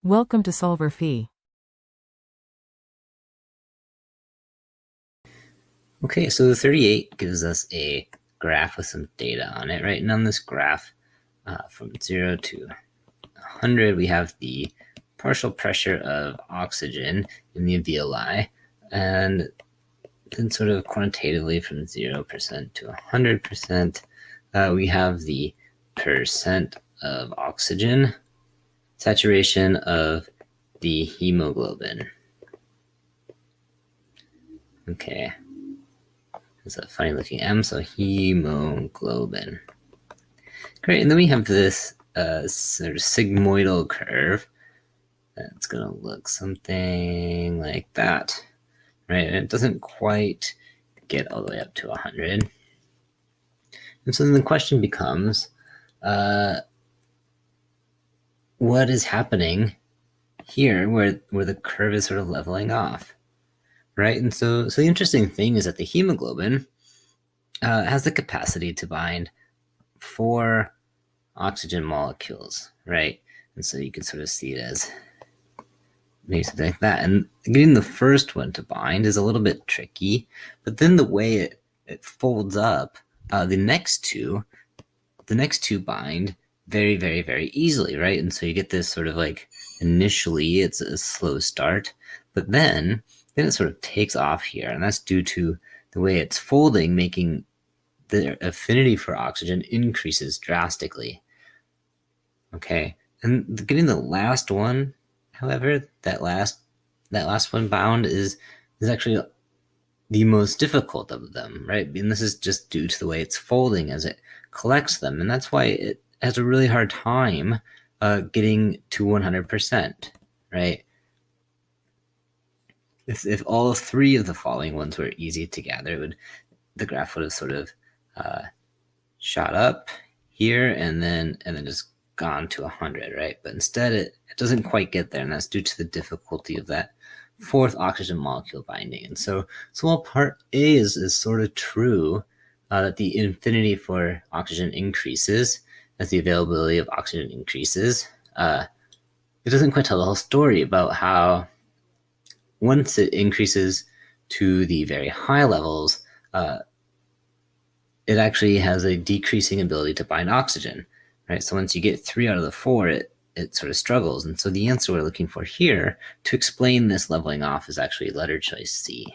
Welcome to solverfy. Okay, so the 38 gives us a graph with some data on it, right? And on this graph, from 0 to 100, we have the partial pressure of oxygen in the alveoli, and then sort of quantitatively from 0% to 100%, we have the percent of oxygen, saturation of the hemoglobin. Okay. It's a funny looking M, so hemoglobin. Great, and then we have this sort of sigmoidal curve that's going to look something like that, right? And it doesn't quite get all the way up to 100. And so then the question becomes, what is happening here where the curve is sort of leveling off, right? And so the interesting thing is that the hemoglobin has the capacity to bind 4 oxygen molecules, right? And so you can sort of see it as maybe something like that. And getting the first one to bind is a little bit tricky, but then the way it folds up, the next two bind very, very, very easily, right? And so you get this sort of like, initially it's a slow start, but then it sort of takes off here, and that's due to the way it's folding, making the affinity for oxygen increases drastically. Okay, and getting the last one, however, that last one bound is actually the most difficult of them, right? And this is just due to the way it's folding as it collects them, and that's why it has a really hard time getting to 100%, right? If all 3 of the following ones were easy to gather, the graph would have sort of shot up here and then just gone to 100, right? But instead it doesn't quite get there, and that's due to the difficulty of that 4th oxygen molecule binding. And so while part A is sort of true, that the affinity for oxygen increases as the availability of oxygen increases, it doesn't quite tell the whole story about how once it increases to the very high levels, it actually has a decreasing ability to bind oxygen, right? So once you get 3 out of the 4, it sort of struggles. And so the answer we're looking for here to explain this leveling off is actually letter choice C.